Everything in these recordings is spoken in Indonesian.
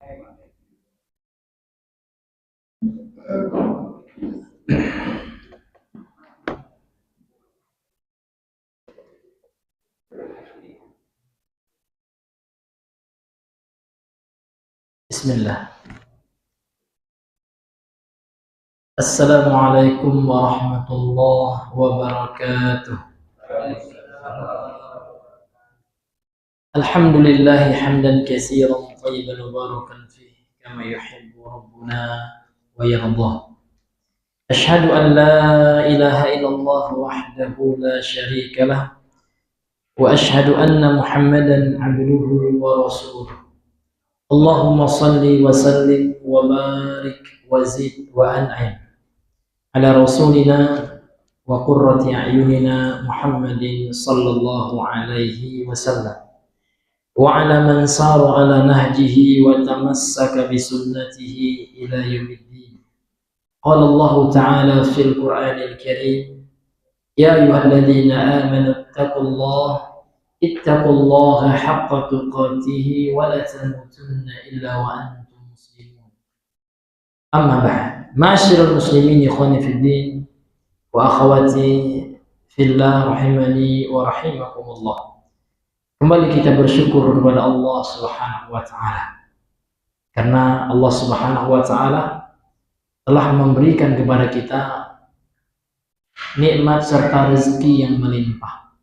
Bismillah. Assalamualaikum warahmatullahi wabarakatuh. Alhamdulillah hamdan katsiran thayyiban mubarakan fihi kama yuhibbu rabbuna wa yarda. Ashhadu an la ilaha illallah wahdahu la syarika lah wa ashhadu anna Muhammadan abduhu wa rasuluh. Allahumma salli wa sallim wa barik wa zid wa an'im ala rasulina wa qurrati a'yunina Muhammadin sallallahu alaihi wasallam wa ala man sara ala nahjihi wa tamassaka bi sunnatihi ila yaumiddin. Qala Allah ta'ala fil Qur'anil Karim, ya ayyuhalladzina amanu ittaqullaha haqqa tuqatih wa la tamutunna illa wa antum muslimun. Amma ba'd. Ma'asyiral muslimin ikhwani fid din wa akhawati fillah rahimani wa rahimakumullah. Kembali kita bersyukur kepada Allah Subhanahu wa taala. Karena Allah Subhanahu wa taala telah memberikan kepada kita nikmat serta rezeki yang melimpah.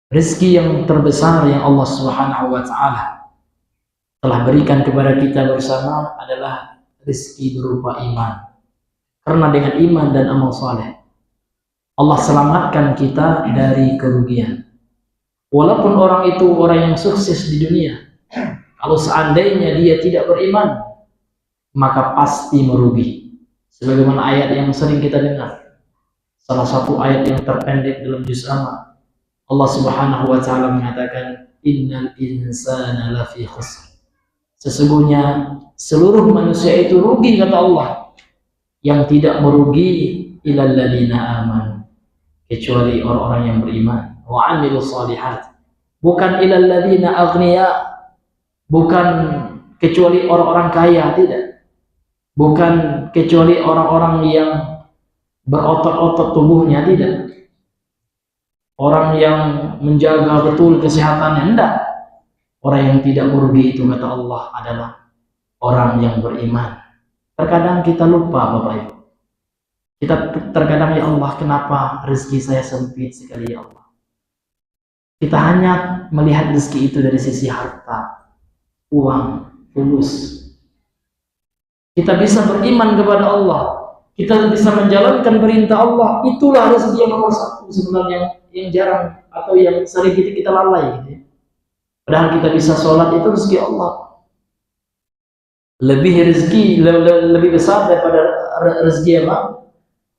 Rezeki yang terbesar yang Allah Subhanahu wa taala telah berikan kepada kita bersama adalah rezeki berupa iman. Karena dengan iman dan amal saleh Allah selamatkan kita dari kerugian. Walaupun orang itu orang yang sukses di dunia, kalau seandainya dia tidak beriman, maka pasti merugi. Sebagaimana ayat yang sering kita dengar, salah satu ayat yang terpendek dalam juz amma, Allah Subhanahu wa taala mengatakan, innal insana lafi khusr. Sesungguhnya seluruh manusia itu rugi, kata Allah. Yang tidak merugi illal ladzina amanu, kecuali orang-orang yang beriman, wa amilus shalihat. Bukan illal ladzina aghniya, bukan kecuali orang-orang kaya, tidak. Bukan kecuali orang-orang yang berotot-otot tubuhnya, tidak. Orang yang menjaga betul kesehatannya, tidak. Orang yang tidak merugi itu, kata Allah, adalah orang yang beriman. Terkadang kita lupa, Bapak Ibu. Kita terkadang, ya Allah, kenapa rezeki saya sempit sekali, ya Allah. Kita hanya melihat rezeki itu dari sisi harta, uang, fulus. Kita bisa beriman kepada Allah, kita bisa menjalankan perintah Allah. Itulah rezeki yang nomor satu sebenarnya, yang jarang atau yang sering kita lalai, gitu ya. Padahal kita bisa sholat, itu rezeki Allah. Lebih besar daripada rezeki apa?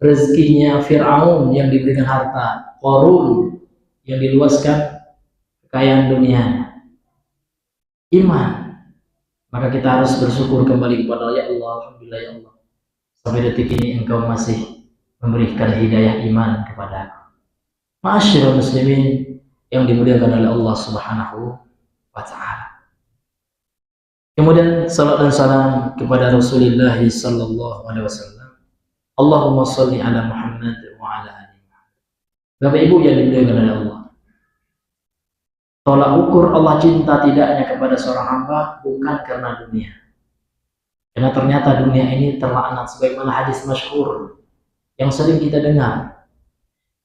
Rezekinya Fir'aun yang diberikan harta, Qarun yang diluaskan kekayaan dunia. Iman. Maka kita harus bersyukur kembali kepada Allah. Ya Allah, alhamdulillah ya Allah, sampai detik ini Engkau masih memberikan hidayah iman kepada aku. Ma'asyiral muslimin yang dimuliakan oleh Allah Subhanahu wa ta'ala. Kemudian salat dan salam kepada Rasulullah sallallahu alaihi wasallam. Allahumma shalli ala Muhammad wa ala ali Muhammad. Bapak Ibu yang dimuliakan oleh Allah, tolak ukur Allah cinta tidaknya kepada seorang hamba bukan karena dunia. Karena ternyata dunia ini terlaknat, sebagaimana hadis masyhur yang sering kita dengar.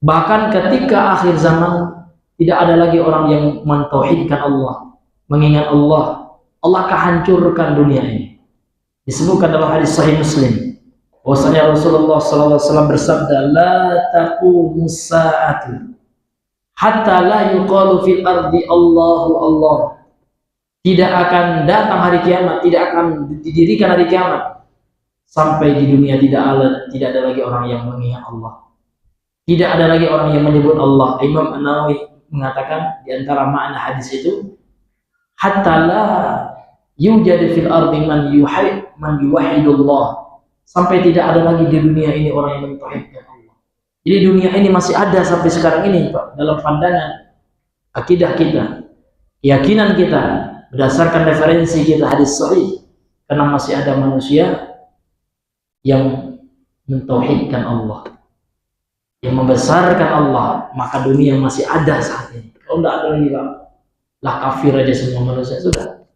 Bahkan ketika akhir zaman tidak ada lagi orang yang mentauhidkan Allah, mengingat Allah, Allah akan hancurkan dunia ini. Disebutkan dalam hadis Sahih Muslim, bahwasanya Rasulullah SAW bersabda, la taqumus sa'atu hatta la yuqalu fil ardi Allahu Allah. Tidak akan datang hari kiamat, tidak akan didirikan hari kiamat sampai di dunia tidak ada lagi orang yang mengingat Allah. Tidak ada lagi orang yang menyebut Allah. Imam An-Nawawi mengatakan di antara makna hadis itu, hatta la yujad fil ardi man yuwahhidullah, sampai tidak ada lagi di dunia ini orang yang mentauhidkan Allah. Jadi dunia ini masih ada sampai sekarang ini, Pak, dalam pandangan akidah kita, keyakinan kita, berdasarkan referensi kita hadis sahih, karena masih ada manusia yang mentauhidkan Allah, yang membesarkan Allah, maka dunia masih ada saat ini. Kalau tidak ada lagi lah kafir aja semua manusia, sudah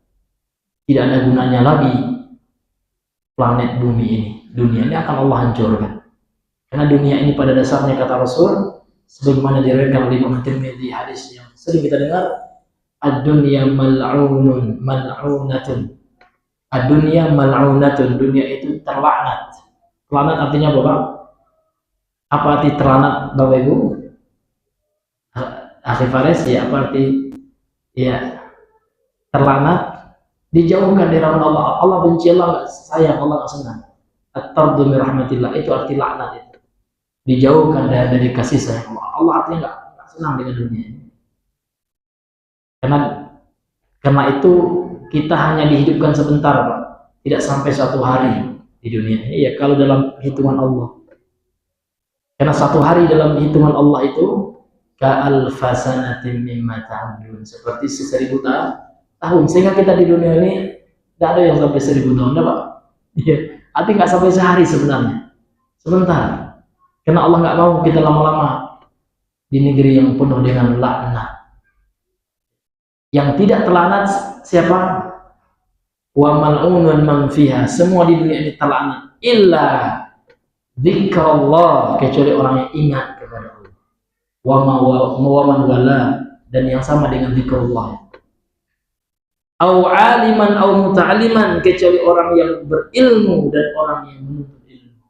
tidak ada gunanya lagi planet bumi ini. Dunia ini akan Allah hancurkan, karena dunia ini pada dasarnya, kata Rasul, sebagaimana diriwayatkan oleh Imam Tirmidzi, hadis yang sering kita dengar, ad-dunya mal'unun mal'unatun. Ad-dunya mal'unatun, dunia itu terlaknat. Terlaknat artinya apa, Pak? Apa arti terlaknat, Bapak Ibu? Akhi Faris, ya, apa arti? Ya, terlaknat, dijauhkan dari rahmat Allah. Allah benci, Allah sayang, Allah nggak senang. At-tardu min rahmatillah, itu arti laknat itu. Dijauhkan dari kasih sayang Allah. Allah artinya nggak senang dengan dunia ini. Karena itu kita hanya dihidupkan sebentar, Pak. Tidak sampai 1 hari di dunia ini, ya, kalau dalam hitungan Allah. Karena 1 hari dalam hitungan Allah itu ka'alfasanatin mimma ta'udun, seperti 1000 tahun. Sehingga kita di dunia ini tidak ada yang sampai 1000 tahun, Pak. Iya, artinya nggak sampai sehari sebenarnya, sebentar. Karena Allah nggak mau kita lama-lama di negeri yang penuh dengan laknat. Yang tidak terlaknat siapa? Wa mal'unun man fiha, semua di dunia ini terlaknat, illa dzikrullah, kecuali orang yang ingat kepada Allah. Wa man wala, dan yang sama dengan dzikrullah. Au aliman au muta'alliman, kecuali orang yang berilmu dan orang yang menuntut ilmu.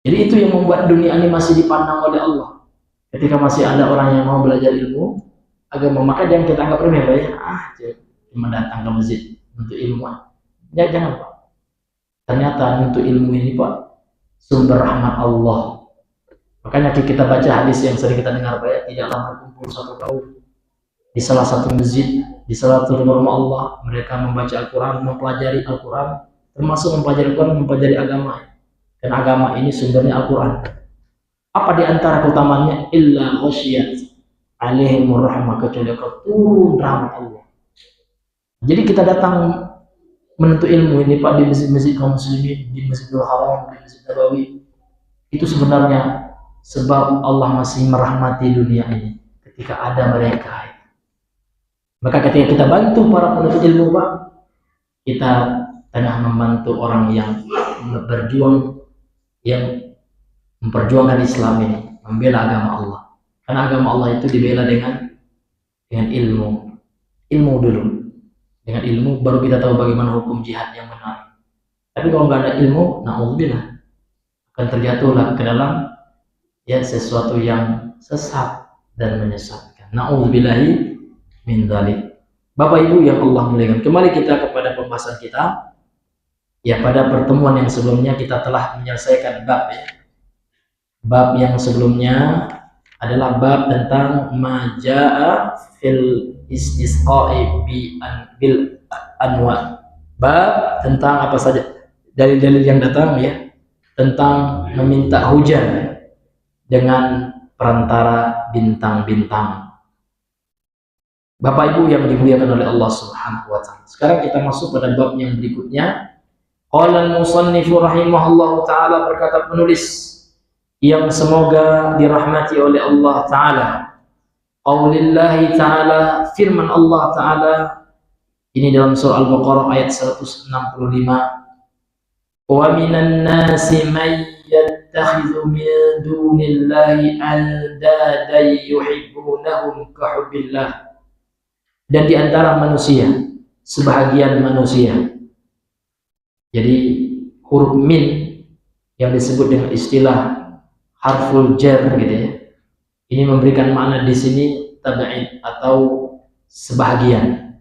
Jadi itu yang membuat dunia ini masih dipandang oleh Allah. Ketika masih ada orang yang mau belajar ilmu agama, maka jangan kita anggap remeh, Pak, ya. Cuma datang ke masjid untuk ilmu. Ya, jangan, Pak. Ternyata untuk ilmu ini, Pak, sumber rahmat Allah. Makanya kita baca hadis yang sering kita dengar, Pak, ya, tidaklah berkumpul satu kaum di salah satu masjid, di salah satu rumah Allah, mereka membaca Al-Quran, mempelajari Al-Quran, termasuk mempelajari Al-Quran, mempelajari agama. Dan agama ini sumbernya Al-Quran. Apa di antara keutamaannya? Illa khasyiyat alaihimur rahmah, kecuali turun rahmat Allah. Jadi kita datang menuntut ilmu ini, Pak, di masjid-masjid kaum muslimin, di Masjidil Haram, di Masjid Nabawi, itu sebenarnya sebab Allah masih merahmati dunia ini ketika ada mereka. Maka ketika kita bantu para penuntut ilmu, Pak, kita tengah membantu orang yang berjuang, yang memperjuangkan Islam ini, membela agama Allah. Karena agama Allah itu dibela dengan ilmu. Ilmu dulu. Dengan ilmu baru kita tahu bagaimana hukum jihad yang benar. Tapi kalau nggak ada ilmu, na'udzubillah, akan terjatuhlah ke dalam, ya, sesuatu yang sesat dan menyesatkan. Na'udzubillahi min dzalik. Bapak Ibu yang Allah muliakan, kembali kita kepada pembahasan kita. Ya, pada pertemuan yang sebelumnya kita telah menyelesaikan bab, ya. Bab yang sebelumnya adalah bab tentang majaa fil istisqa'i bil anwa. Bab tentang apa saja dalil-dalil yang datang, ya, tentang meminta hujan dengan perantara bintang-bintang. Bapak Ibu yang dimuliakan oleh Allah Subhanahu wa taala. Sekarang kita masuk pada bab yang berikutnya. Qala al-musannifu rahimahullahu taala, berkata penulis yang semoga dirahmati oleh Allah taala. Qaulillahi ta'ala, firman Allah ta'ala ini dalam surah Al-Baqarah ayat 165. Wa minan nasi may yattakhidhu min dunillahi andadan yuhibbunahum ka hubbillah. Dan di antara manusia, sebahagian manusia. Jadi huruf min yang disebut dengan istilah harful jar, gitu, ya. Ini memberikan makna di sini tabi'in atau sebahagian.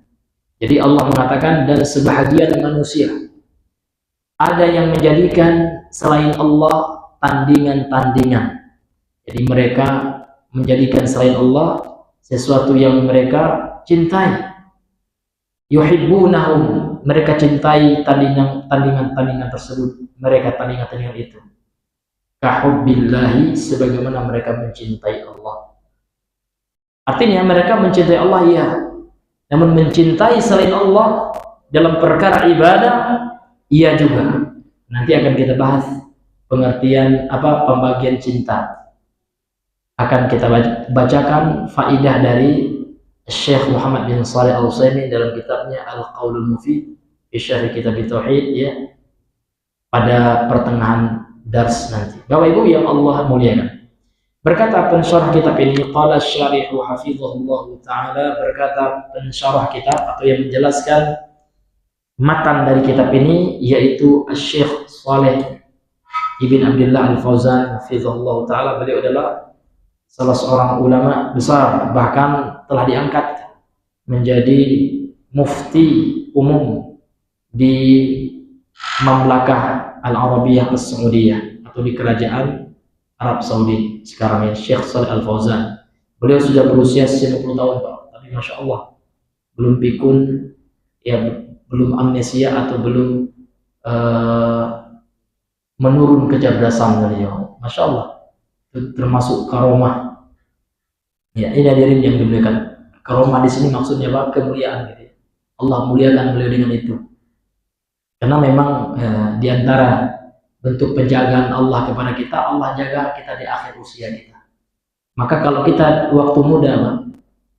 Jadi Allah mengatakan dan sebahagian manusia ada yang menjadikan selain Allah tandingan-tandingan. Jadi mereka menjadikan selain Allah sesuatu yang mereka cintai. Yuhibbunahum, mereka cintai tandingan-tandingan tersebut, mereka tandingan-tandingan itu. Kahubbillahi, sebagaimana mereka mencintai Allah. Artinya mereka mencintai Allah, ya, Namun mencintai selain Allah dalam perkara ibadah, iya juga. Nanti akan kita bahas pengertian pembagian cinta. Akan kita bacakan faidah dari Syekh Muhammad bin Shalih Al-Utsaimin dalam kitabnya Al-Qaulul Mufid fi Syarh Kitab Tauhid, ya, pada pertengahan dars nanti. Bapak Ibu yang Allah muliakan, berkata pensyarah kitab ini, qala syarihu hafizahullah taala, berkata pensyarah kitab atau yang menjelaskan matan dari kitab ini yaitu Syekh Shalih Ibn Abdullah Al-Fauzan hafizahullah taala. Beliau adalah salah seorang ulama besar, bahkan telah diangkat menjadi mufti umum di Mamlakah Al-Arabiyah As-Saudiyah atau di kerajaan Arab Saudi sekarang, ya, Syekh Shalih Al-Fauzan. Beliau sudah berusia 90 tahun, Pak, tapi Masya Allah belum pikun, ya, belum amnesia atau belum menurun kecerdasan beliau. Masya Allah, itu termasuk karomah. Ya, ini hadirin yang dimuliakan. Karomah di sini maksudnya apa? Kemuliaan, gitu. Allah muliakan beliau dengan itu. Karena memang di antara bentuk penjagaan Allah kepada kita, Allah jaga kita di akhir usia kita. Maka kalau kita waktu muda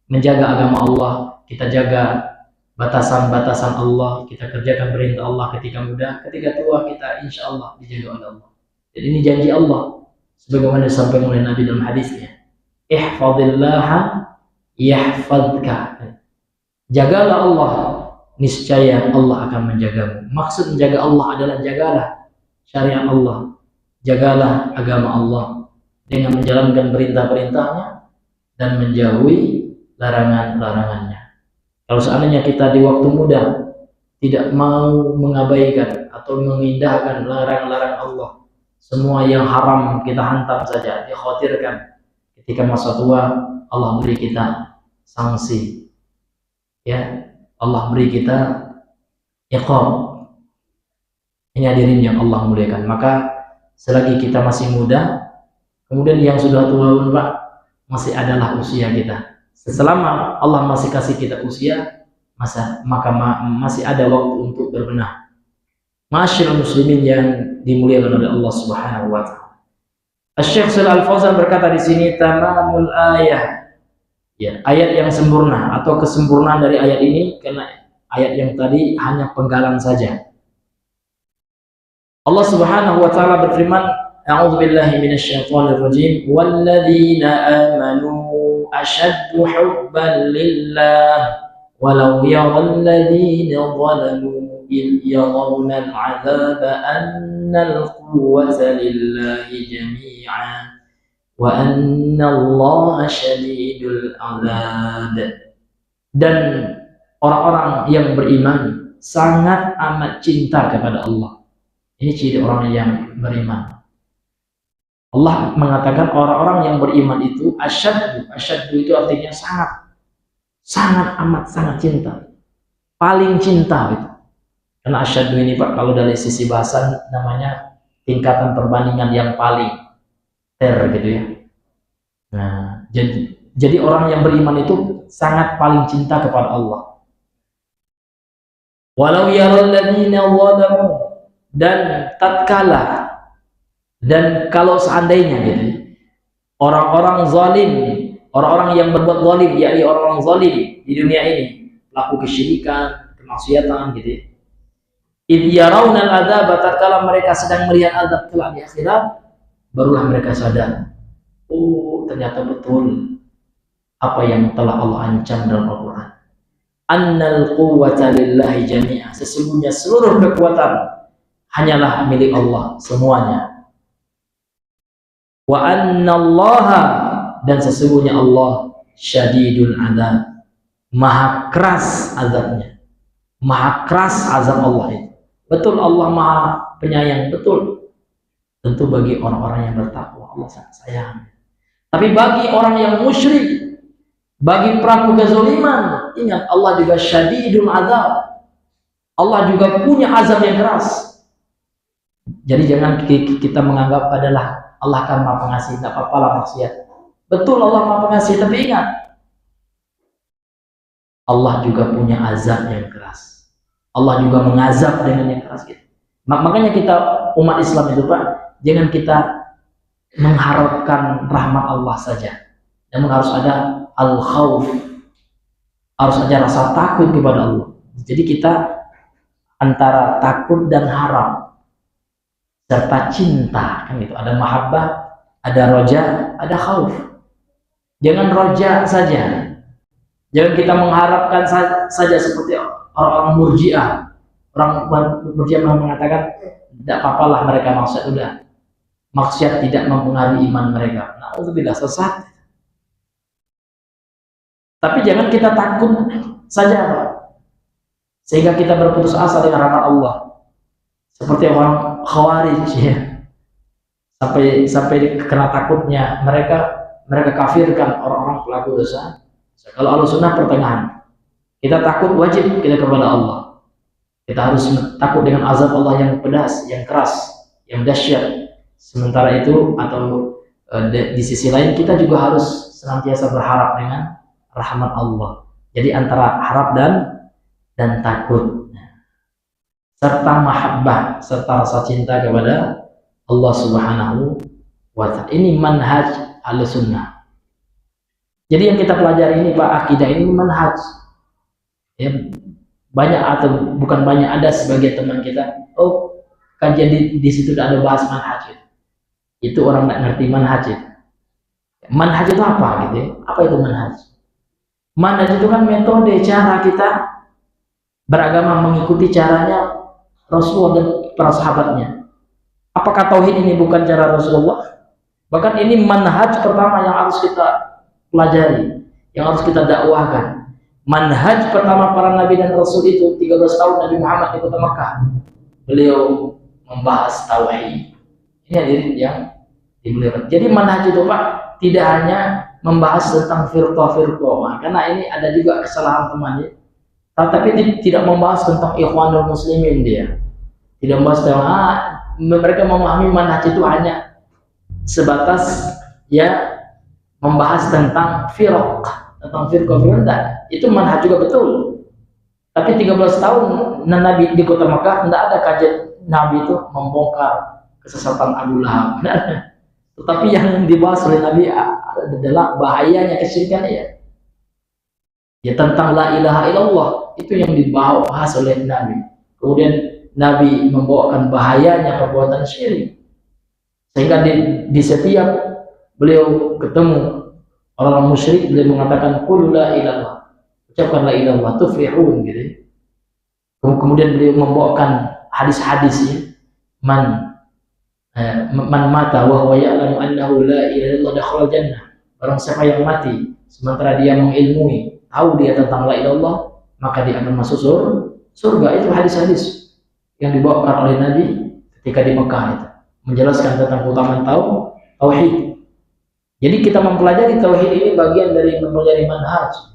menjaga agama Allah, kita jaga batasan-batasan Allah, kita kerjakan perintah Allah ketika muda, ketika tua kita insya Allah dijaga oleh Allah. Dan ini janji Allah, sebagaimana disampaikan oleh Nabi dalam hadisnya, ihfadillaha yahfadka. Jagalah Allah, niscaya Allah akan menjagamu. Maksud menjaga Allah adalah jagalah syariat Allah, jagalah agama Allah dengan menjalankan perintah-perintahnya dan menjauhi larangan-larangannya. Kalau seandainya kita di waktu muda tidak mau mengabaikan atau mengindahkan larangan-larangan Allah, semua yang haram kita hantam saja, dikhawatirkan ketika masa tua Allah beri kita sanksi, ya, Allah beri kita iqab. Ini hadirin yang Allah muliakan. Maka selagi kita masih muda, kemudian yang sudah tua pun, Pak, masih adalah usia kita. Selama Allah masih kasih kita usia, maka masih ada waktu untuk berbenah. Masyaallah muslimin yang dimuliakan oleh Allah Subhanahu wa taala. Syekh Shalih Al-Fauzan berkata di sini, tamamul ayah, ya, ayat yang sempurna atau kesempurnaan dari ayat ini, karena ayat yang tadi hanya penggalan saja. Allah Subhanahu wa taala berfirman, a'udzubillahi minasyaitonir rajim, walladzina amanu ashaddu hubban lillah walau yaral ladzina zalamu id yarawna al'adzaba annal quwwata lillahi jami'an wa anna allaha syadidul 'adzab. Dan orang-orang yang beriman sangat amat cinta kepada Allah. Ini ciri orang yang beriman. Allah mengatakan orang-orang yang beriman itu asyaddu itu artinya sangat amat sangat cinta, paling cinta itu. Karena asyaddu ini, Pak, kalau dari sisi bahasa namanya tingkatan perbandingan yang paling gitu ya. Nah, jadi orang yang beriman itu sangat paling cinta kepada Allah. Walau yaral ladzina zalamu, dan tatkala, dan kalau seandainya, gitu, orang-orang zalim, orang-orang yang berbuat zalim, yakni orang-orang zalim di dunia ini, pelaku kesyirikan, kemaksiatan, gitu ya. Idh yarawna al-adzab, tatkala mereka sedang melihat azab kelak di akhirat, barulah mereka sadar, oh ternyata betul apa yang telah Allah ancam dalam Al-Quran. Annal quwwata lillahi jami'a, sesungguhnya seluruh kekuatan hanyalah milik Allah semuanya. Wa annallaha, dan sesungguhnya Allah syadidul 'adzab, maha keras azabnya. Maha keras azab Allah itu. Betul Allah maha penyayang, betul. Tentu bagi orang-orang yang bertakwa Allah sangat sayang. Tapi bagi orang yang musyrik, bagi pelaku kezaliman, ingat Allah juga syadidul 'adzab. Allah juga punya azab yang keras. Jadi jangan kita menganggap adalah Allah kan maha pengasih, tidak apa-apa lah maksiat. Betul Allah maha pengasih, tapi ingat Allah juga punya azab yang keras. Allah juga mengazab dengan yang keras gitu. Makanya kita umat Islam itu Pak, jangan kita mengharapkan rahmat Allah saja. Namun harus ada al-khauf, harus ada rasa takut kepada Allah. Jadi kita antara takut dan harap serta cinta kan gitu. Ada mahabbah, ada roja, ada khauf. Jangan roja saja. Jangan kita mengharapkan saja seperti orang murjiah. Orang murjiah mengatakan tidak apa-apalah mereka maksiat, udah maksiat tidak mempengaruhi iman mereka. Nah, itu tidak sesat. Tapi jangan kita takut saja Pak, sehingga kita berputus asa dengan rahmat Allah. Seperti orang Khawarij ya. Sampai kena takutnya mereka kafirkan orang-orang pelaku dosa. Kalau Ahlussunnah pertengahan. Kita takut wajib kita kepada Allah. Kita harus takut dengan azab Allah yang pedas, yang keras, yang dahsyat. Sementara itu atau di sisi lain kita juga harus senantiasa berharap dengan rahmat Allah. Jadi antara harap dan takut, serta mahabbah, serta rasa cinta kepada Allah Subhanahu wa Ta'ala. Ini manhaj Ahlussunnah. Jadi yang kita pelajari ini Pak, akidah ini manhaj. Ya, banyak atau bukan banyak, ada sebagai teman kita, oh kajian di situ ada bahas manhaj. Itu orang nggak ngerti manhaj. Manhaj itu apa gitu ya? Apa itu manhaj? Manhaj itu kan metode cara kita beragama, mengikuti caranya Rasulullah dan para sahabatnya. Apakah tauhid ini bukan cara Rasulullah? Bahkan ini manhaj pertama yang harus kita pelajari, yang harus kita dakwahkan. Manhaj pertama para nabi dan rasul itu 13 tahun Nabi Muhammad di kota Makkah. Beliau membahas tauhid. Ini hadirin yang dimuliakan. Jadi manhaj itu Pak tidak hanya membahas tentang firqah-firqah, karena ini ada juga kesalahan temannya. Tapi tidak membahas tentang ikhwanul muslimin dia. Tidak membahas tentang mereka memahami manhaj itu hanya sebatas ya membahas tentang firqah, tentang firqah. Itu manhaj juga betul. Tapi 13 tahun Nabi di kota Makkah tidak ada kajian Nabi itu membongkar kesesatan Abu Lahab. Tetapi yang dibahas oleh Nabi adalah bahayanya kesyirikan ya tentang la ilaha illallah, itu yang dibahas oleh Nabi. Kemudian Nabi membawakan bahayanya perbuatan syirik, sehingga di setiap beliau ketemu orang musyrik, beliau mengatakan qul la ilallah, ucapkan la ilallah tuflihun gitu. Kemudian beliau membawakan hadis-hadis ya, man mata wa huwa ya'lamu annahu la ilaha illallah dakhala jannah. Barang siapa yang mati sementara dia mengilmui, tahu dia tentang la ilallah, maka dia akan masuk surga. Itu hadis-hadis yang dibawakan oleh Nabi ketika di Mekah itu, menjelaskan tentang keutamaan tauhid. Jadi kita mempelajari tauhid ini bagian dari mempelajari manhaj.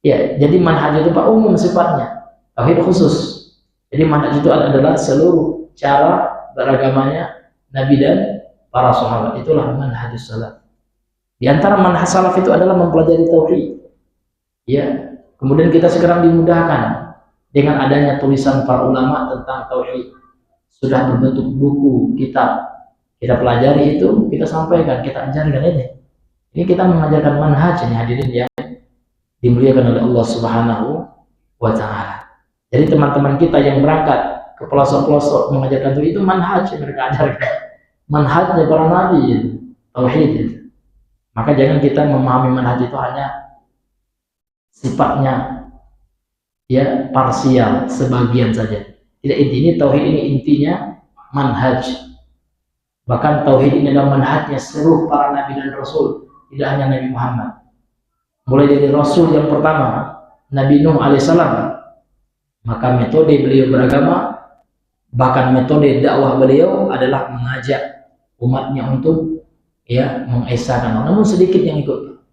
Ya, jadi manhaj itu Pak umum sifatnya, tauhid khusus. Jadi manhaj itu adalah seluruh cara beragamanya Nabi dan para sahabat. Itulah manhajus salaf. Di antara manhaj salaf itu adalah mempelajari tauhid. Ya, kemudian kita sekarang dimudahkan dengan adanya tulisan para ulama tentang tauhid. Sudah berbentuk buku, kitab. Kita pelajari itu, kita sampaikan, kita ajarkan ini. Ini kita mengajarkan manhaj ini hadirin yang dimuliakan oleh Allah Subhanahu wa Ta'ala. Jadi teman-teman kita yang berangkat ke pelosok-pelosok mengajarkan itu manhaj yang mereka ajarkan. Manhajnya para nabi itu, tauhid itu. Maka jangan kita memahami manhaj itu hanya sifatnya ya parsial, sebagian saja. Tidak, ini tauhid ini intinya manhaj. Bahkan tauhid ini adalah manhajnya seluruh para nabi dan rasul, tidak hanya Nabi Muhammad. Mulai dari rasul yang pertama, Nabi Nuh alaihissalam, maka metode beliau beragama, bahkan metode dakwah beliau adalah mengajak umatnya untuk ya mengesahkan Allah. Namun sedikit yang ikut.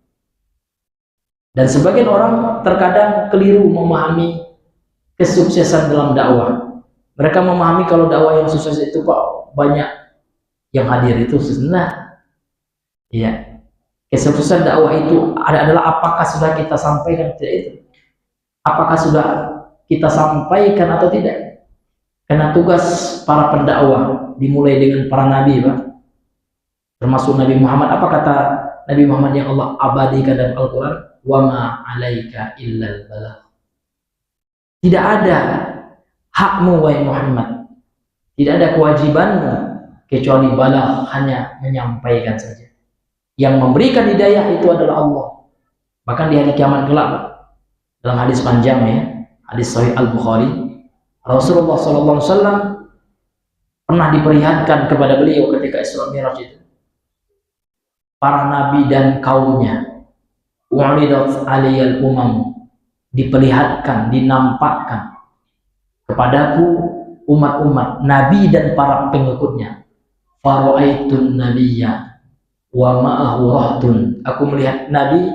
Dan sebagian orang terkadang keliru memahami kesuksesan dalam dakwah. Mereka memahami kalau dakwah yang sukses itu Pak banyak yang hadir itu sebenarnya. Ya, kesuksesan dakwah itu adalah apakah sudah kita sampaikan tidak itu. Apakah sudah kita sampaikan atau tidak? Karena tugas para pendakwah dimulai dengan para nabi, Pak. Termasuk Nabi Muhammad. Apa kata Nabi Muhammad yang Allah abadikan dalam Al-Quran? Wa ma 'alaika illal balagh. Tidak ada hakmu wahai Muhammad, tidak ada kewajibanmu kecuali balagh, hanya menyampaikan saja. Yang memberikan hidayah itu adalah Allah. Bahkan di hari kiamat kelak, Pak, dalam hadis panjang ya, hadis Sahih Al-Bukhari, Rasulullah SAW pernah diperlihatkan kepada beliau ketika Isra Mi'raj itu para nabi dan kaumnya. Wa'ridat 'aliyal umam, diperlihatkan, dinampakkan kepadaku umat-umat, nabi dan para pengikutnya. Fara'aitun nabiyya wa ma'ahu rahtun, aku melihat nabi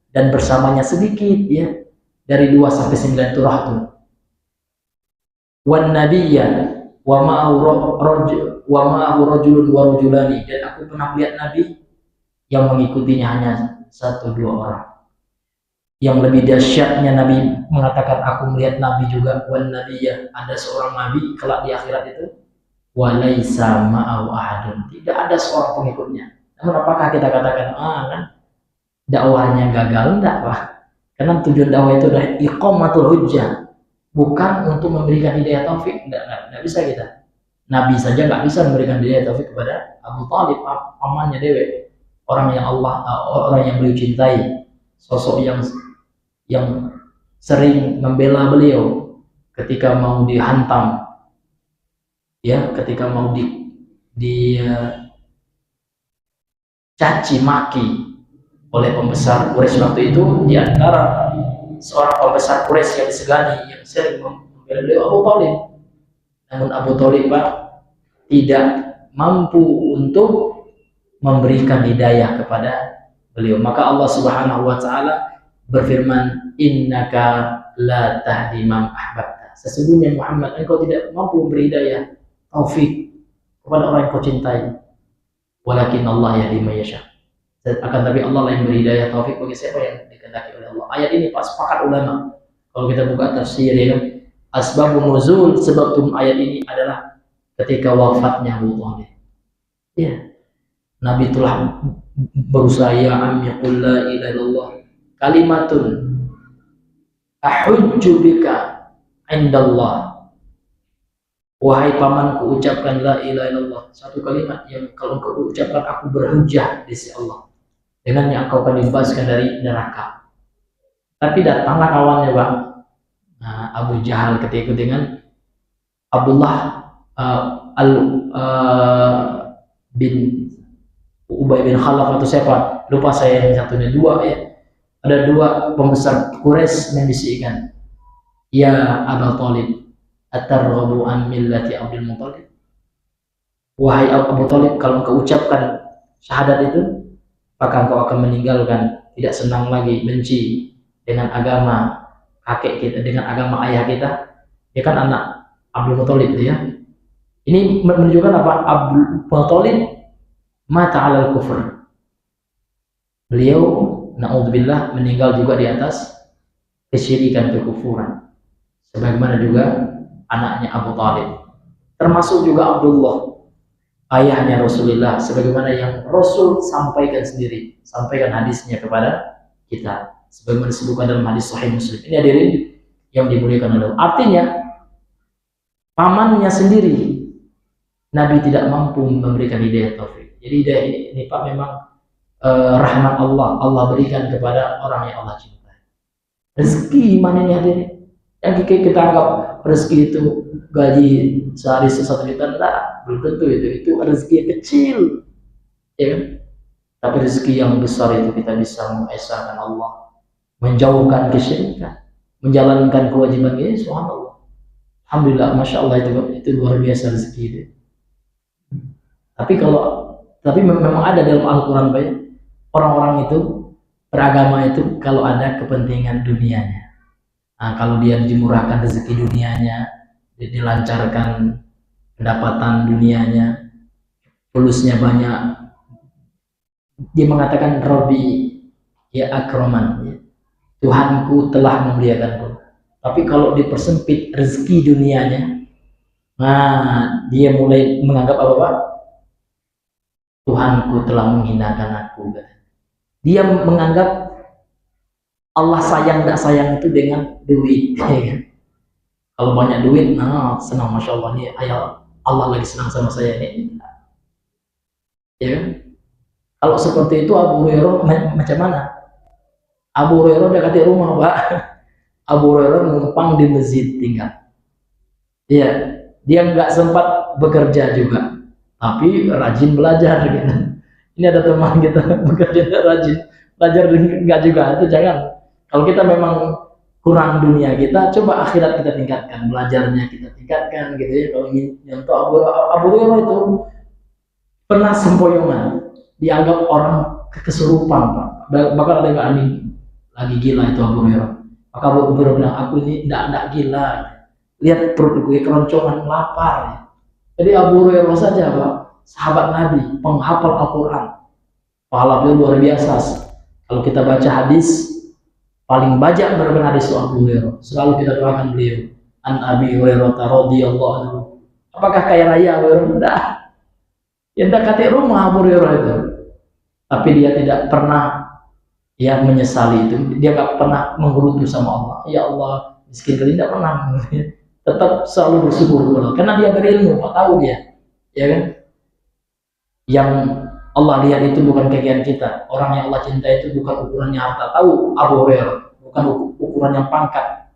dan bersamanya sedikit ya, dari 2 sampai 9 itu rahtun. Wan nabiyya wa ma'ahu rajulun wa rajulani, dan aku pernah melihat nabi yang mengikutinya hanya 1-2 orang. Yang lebih dahsyatnya, Nabi mengatakan aku melihat nabi juga, wan nabiyya, ada seorang nabi kelak di akhirat itu, wa laisa ma'ahu ahadun, tidak ada seorang pengikutnya. Namun apakah kita katakan kan dakwahnya gagal? Enggak, Pak. Karena tujuan dakwah itu adalah iqamatul hujjah, bukan untuk memberikan hidayah taufik. Enggak bisa kita. Nabi saja nggak bisa memberikan hidayah taufik kepada Abu Thalib, pamannya dewe, orang yang beliau cintai, sosok yang sering membela beliau ketika mau dihantam, ya, ketika mau caci maki oleh pembesar Quraisy waktu itu. Di antara seorang pembesar Quraisy yang disegani, yang sering membela beliau, Abu Thalib. Namun Abu Thalib, Pak, tidak mampu untuk memberikan hidayah kepada beliau. Maka Allah Subhanahu wa taala berfirman, innaka la tahdi man ahbabta, sesungguhnya Muhammad, engkau tidak mampu memberi hidayah taufik kepada orang yang kau cintai, walakin Allah yahdi man yasha, akan tapi Allah yang beri hidayah taufik bagi siapa yang dikehendaki oleh Allah. Ayat ini Pak, sepakat ulama kalau kita buka tafsir ya, asbabun nuzul, sebab turun ayat ini adalah ketika wafatnya Abu Thalib. Ya, Nabi telah berusaha, ya ammi qul la ilaha illallah kalimatun ahujju bika indallah, wahai pamanku, ucapkan la ilaha illallah, satu kalimat yang kalau engkau ucapkan aku berhujjah di sisi Allah, dengannya engkau akan dibebaskan dari neraka. Tapi datanglah kawannya, Bang, Abu Jahal ketika itu dengan Abdullah bin Ubay bin Khalaf atau siapa, lupa saya yang satunya, 2 ya. Ada 2 pembesar Quraisy membisikkan, ya Abu Thalib, atarghabu an millati Abdul Muthalib, wahai Abu Thalib, kalau engkau ucapkan syahadat itu, maka engkau akan meninggalkan, tidak senang lagi, benci dengan agama kakek kita, dengan agama ayah kita. Dia kan anak Abdul Muthalib ya. Ini menunjukkan apa? Abdul Muthalib mata alal kufur, beliau na'udzubillah meninggal juga di atas kesyirikan, kekufuran, sebagaimana juga anaknya Abu Thalib, termasuk juga Abdullah, ayahnya Rasulullah, sebagaimana yang Rasul sampaikan sendiri, sampaikan hadisnya kepada kita, sebagaimana disebutkan dalam hadis Sahih Muslim. Ini hadirin yang dimuliakan oleh Allah. Artinya pamannya sendiri Nabi tidak mampu memberikan hidayah taufik. Jadi hidayah ini Pak memang rahmat Allah berikan kepada orang yang Allah cintai. Rezeki mana ini hadirin? Yang kita anggap rezeki itu gaji sehari 1 juta, enggak, belum tentu itu rezeki yang kecil, ya kan? Tapi rezeki yang besar itu kita bisa mengesahkan Allah, menjauhkan kesyirikan, menjalankan kewajiban ini, subhanallah. Alhamdulillah, masya Allah, itu luar biasa rezeki itu. Tapi memang ada dalam Al-Quran banyak orang-orang itu beragama itu kalau ada kepentingan dunianya. Kalau dia dimurahkan rezeki dunianya, dilancarkan pendapatan dunianya, fulusnya banyak, dia mengatakan Robbi ya akraman, ya, Tuhanku telah memuliakanku. Tapi kalau dipersempit rezeki dunianya, nah dia mulai menganggap apa Pak? Tuhanku telah menghinakan aku. Dia menganggap Allah sayang tidak sayang itu dengan duit. Ya kan? Kalau banyak duit, nah senang, masya Allah nih, ayah Allah lagi senang sama saya ini. Ya kan? Kalau seperti itu Abu Hurairah macam mana? Abu Hurairah dekati rumah Pak. Abu Hurairah numpang di masjid tinggal. Iya, dia nggak sempat bekerja juga, tapi rajin belajar gitu. Ini ada teman kita bekerja rajin, belajar enggak juga, itu jangan. Kalau kita memang kurang dunia kita, coba akhirat kita tingkatkan, belajarnya kita tingkatkan gitu ya. Kalau ingin yang itu Abu Hurairah itu pernah sempoyongan, dianggap orang kesurupan Pak. Bahkan ada yang aneh, lagi gila itu Abu Hurairah. Maka Abu Hurairah bilang, aku ini tidak gila. Lihat perut gue keroncongan, lapar ya. Jadi Abu Hurairah saja Pak, sahabat Nabi, penghafal Al-Quran, pahala beliau luar biasa. Kalau kita baca hadis, paling banyak berbeda hadis Abu Hurairah. Selalu kita doakan beliau. An Abi Hurairah radhiyallahu anhu. Apakah kaya raya Abu Hurairah? Tidak. Yang dekat rumah Abu Hurairah itu. Tapi dia tidak pernah ya menyesali itu. Dia nggak pernah menggerutu sama Allah. Ya Allah, miskin kali tidak pernah. Tetap selalu bersyukur karena dia berilmu, tahu dia, ya kan? Yang Allah lihat itu bukan kekayaan kita. Orang yang Allah cinta itu bukan ukurannya harta. Tahu Abu Hurairah, bukan ukuran yang pangkat,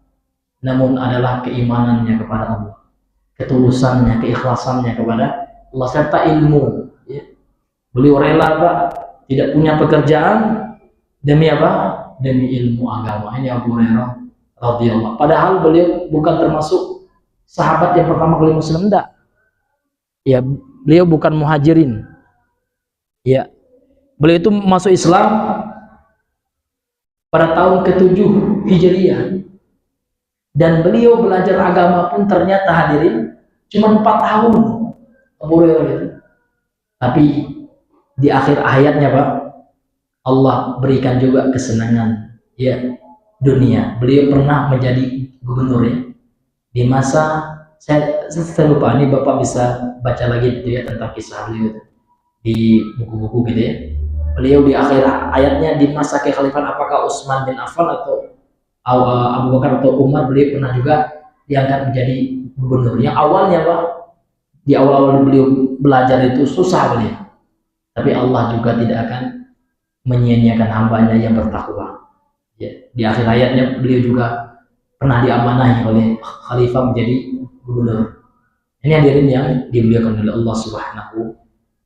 namun adalah keimanannya kepada Allah, ketulusannya, keikhlasannya kepada Allah serta ilmu. Ya. Beliau rela Pak, tidak punya pekerjaan demi apa? Demi ilmu agama. Ini Abu Hurairah radhiyallahu. Padahal beliau bukan termasuk sahabat yang pertama kali Muslim, enggak. Ya, beliau bukan muhajirin. Ya, beliau itu masuk Islam pada tahun ke-7 Hijriah. Dan beliau belajar agama pun ternyata hadirin cuma 4 tahun Abu Hurairah itu. Tapi di akhir hayatnya Pak, Allah berikan juga kesenangan ya dunia. Beliau pernah menjadi gubernur ya. Di masa saya lupa, ini Bapak bisa baca lagi gitu ya tentang kisah beliau itu di buku-buku gitu ya. Beliau di akhir ayatnya di masa kekhalifahan apakah Utsman bin Affan atau Abu Bakar atau Umar, beliau pernah juga diangkat menjadi gubernur. Yang awalnya Pak, di awal-awal beliau belajar itu susah beliau, tapi Allah juga tidak akan menyia-nyiakan hambanya yang bertakwa. Ya, di akhir hayatnya beliau juga pernah diamanahi oleh khalifah menjadi gubernur. Ini hadirin yang dimuliakan oleh Allah Subhanahu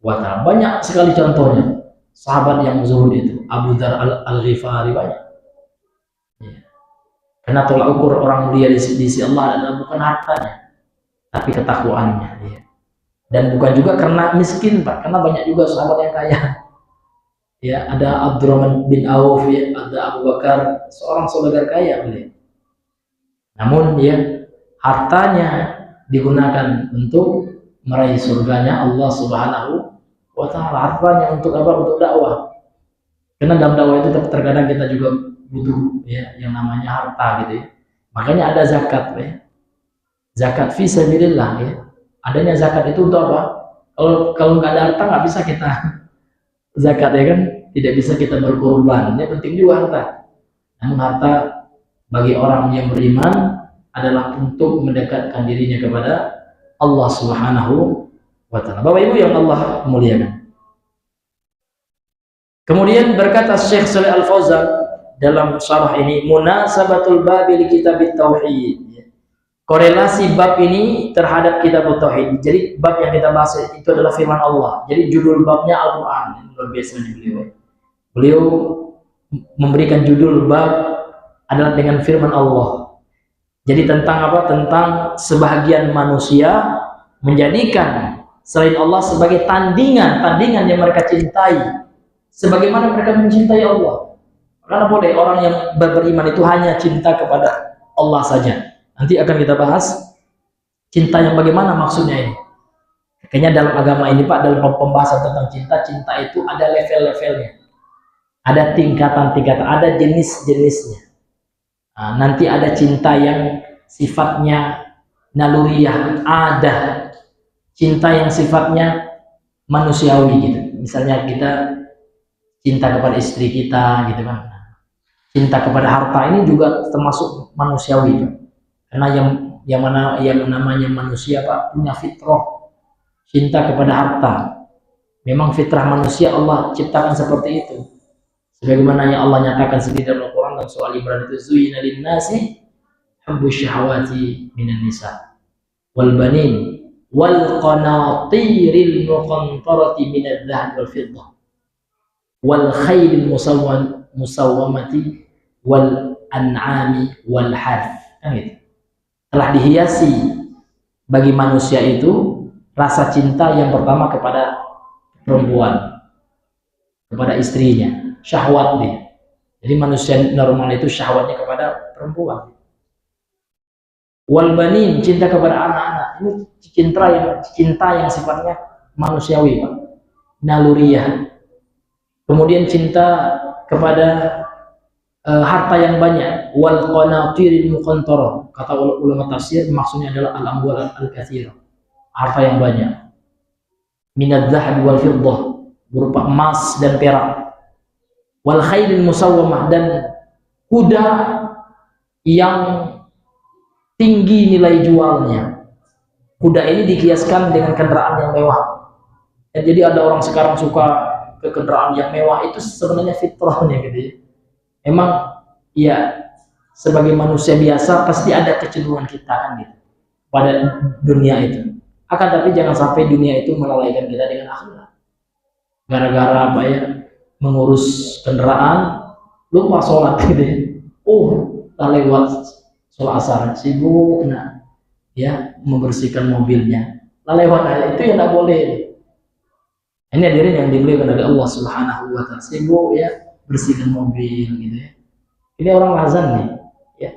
wa Ta'ala. Banyak sekali contohnya sahabat yang zuhud itu. Abu Dzar Al-Ghifari banyak. Ya. Karena tolak ukur orang mulia di sisi Allah adalah bukan hartanya, tapi ketakwaannya. Ya. Dan bukan juga karena miskin Pak, karena banyak juga sahabat yang kaya. Ya, ada Abdurrahman bin Auf, ya, ada Abu Bakar, seorang saudagar kaya beliau. Namun ya hartanya digunakan untuk meraih surganya Allah Subhanahu wa Ta'ala. Hartanya untuk apa? Untuk dakwah. Karena dalam dakwah itu terkadang kita juga butuh ya yang namanya harta gitu ya. Makanya ada zakat ya. Zakat fi sabilillah ya. Adanya zakat itu untuk apa? Kalau nggak ada harta nggak bisa kita zakat ya kan? Tidak bisa kita berkorban. Ini penting juga harta. Namun harta bagi orang yang beriman adalah untuk mendekatkan dirinya kepada Allah Subhanahu wa Ta'ala. Bapak Ibu yang Allah muliakan. Kemudian berkata Syekh Shalih Al-Fauzan dalam syarah ini, munasabatul babi li kitabit tauhid. Korelasi bab ini terhadap kitab tauhid. Jadi bab yang kita bahas itu adalah firman Allah. Jadi judul babnya Al-Qur'an. Luar biasa beliau. Beliau memberikan judul bab adalah dengan firman Allah. Jadi tentang apa? Tentang sebahagian manusia menjadikan selain Allah sebagai tandingan yang mereka cintai, sebagaimana mereka mencintai Allah. Karena boleh orang yang beriman itu hanya cinta kepada Allah saja. Nanti akan kita bahas cinta yang bagaimana maksudnya ini. Kayaknya dalam agama ini Pak, dalam pembahasan tentang cinta itu ada level-levelnya, ada tingkatan-tingkatan, ada jenis-jenisnya. Nah, nanti ada cinta yang sifatnya naluriah, ada cinta yang sifatnya manusiawi gitu. Misalnya kita cinta kepada istri kita gitu kan. Cinta kepada harta ini juga termasuk manusiawi Pak. Karena yang namanya manusia Pak punya fitrah cinta kepada harta. Memang fitrah manusia Allah ciptakan seperti itu. Sebagaimana yang Allah nyatakan sendiri dalam Al-Quran dan soal Imran itu zuyina lin-nasi hubbu syahawati minan nisa wal banin wal qanatiril muqantarati minadh dhahab wal fiddah wal khaylil musawwamati wal an'ami wal harth. Kan gitu. Telah dihiasi bagi manusia itu rasa cinta yang pertama kepada perempuan, kepada istrinya, syahwat dia. Jadi manusia normal itu syahwatnya kepada perempuan. Wal banin, cinta kepada anak-anak. Ini cinta yang sifatnya manusiawi Pak, naluriah. Kemudian cinta kepada harta yang banyak, wal qanatiril muqantarah. Kata ulama tafsir maksudnya adalah al-amwal al-katsirah, harta yang banyak. Minadh dhahab wal fiddah, berupa emas dan perak. Wal khailil musawwamah, dan kuda yang tinggi nilai jualnya. Kuda ini dikiaskan dengan kendaraan yang mewah. Dan jadi ada orang sekarang suka ke kendaraan yang mewah, itu sebenarnya fitrahnya gitu ya. Emang ya sebagai manusia biasa pasti ada kecenderungan kita kan gitu pada dunia itu. Akan tapi jangan sampai dunia itu melalaikan kita dengan akhlak. Gara-gara apa ya, mengurus kendaraan lupa sholat gitu ya. Udah lewat sholat asar sibuk ya membersihkan mobilnya. Lewat itu yang tidak boleh. Ini hadirin yang dimuliakan oleh Allah Subhanahu wa taala, sibuk ya bersihkan mobil gitu ya. Ini orang azan nih ya.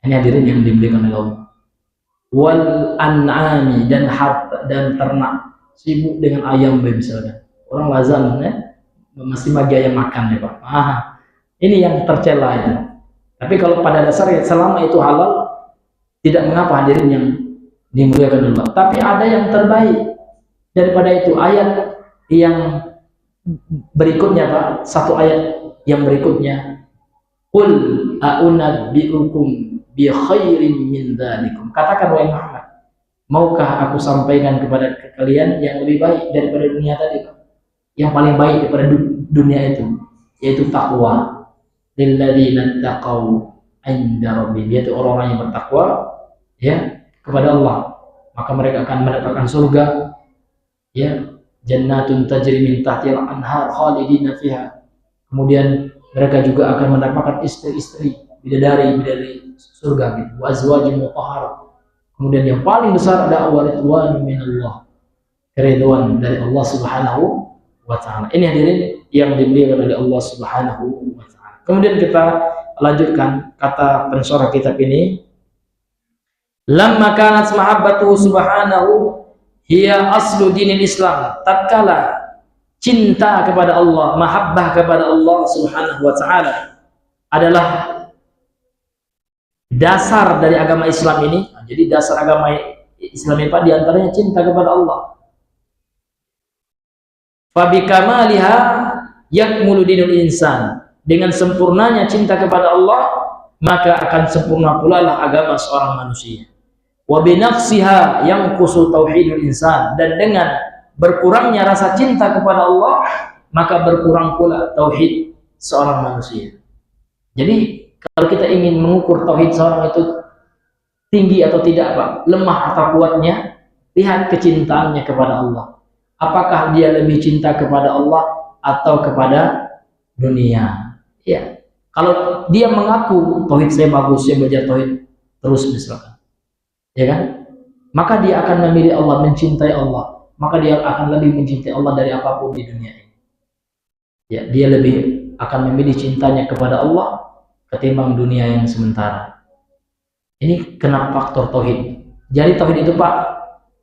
Ini hadirin yang dimuliakan oleh Allah. Wal an'ami, dan harta dan ternak, sibuk dengan ayam misalnya. Orang azan ya, masih bagi ayam makan ya Pak. Ini yang tercela itu. Tapi kalau pada dasarnya selama itu halal, tidak mengapa hadirin yang dimuliakan Allah. Tapi ada yang terbaik daripada itu, ayat yang berikutnya Pak, satu ayat yang berikutnya, qul a'unabbi'ukum bi khairin min dzalikum. Katakan wahai Muhammad, maukah aku sampaikan kepada kalian yang lebih baik daripada dunia tadi Pak? Yang paling baik daripada dunia itu, yaitu takwa. Lilladzina taqaw 'inda rabbihim, yaitu orang-orang yang bertakwa ya kepada Allah, maka mereka akan mendapatkan surga ya, jannatun tajri min tahtihal anhar khalidina fiha. Kemudian mereka juga akan mendapatkan istri-istri bidadari surga gitu, wa azwajun mutahharah. Kemudian yang paling besar ada waridwan minallah, keridhaan dari Allah Subhanahu wa taala. Ini hadirin yang dimuliakan oleh Allah Subhanahu wa taala. Kemudian kita lanjutkan kata pensyarah kitab ini, lamma kanat mahabbatuhu subhanahu hiya aslu dinil Islam. Tatkala cinta kepada Allah, mahabbah kepada Allah Subhanahu wa taala adalah dasar dari agama Islam ini. Jadi dasar agama Islam ini Pak, diantaranya cinta kepada Allah. Fa bi kamaliha yakmulu dinul insan. Dengan sempurnanya cinta kepada Allah, maka akan sempurna pula lah agama seorang manusia. Wa bi naqsiha yanqusu tauhidul insan. Dan dengan berkurangnya rasa cinta kepada Allah, maka berkurang pula tauhid seorang manusia. Jadi kalau kita ingin mengukur tauhid seorang itu tinggi atau tidak Pak, lemah atau kuatnya, lihat kecintaannya kepada Allah. Apakah dia lebih cinta kepada Allah atau kepada dunia? Ya, kalau dia mengaku tauhid saya bagus, saya belajar tauhid terus misalkan, ya kan? Maka dia akan memilih Allah, mencintai Allah. Maka dia akan lebih mencintai Allah dari apapun di dunia ini. Ya, dia lebih akan memilih cintanya kepada Allah ketimbang dunia yang sementara. Ini kena faktor tauhid. Jadi tauhid itu Pak,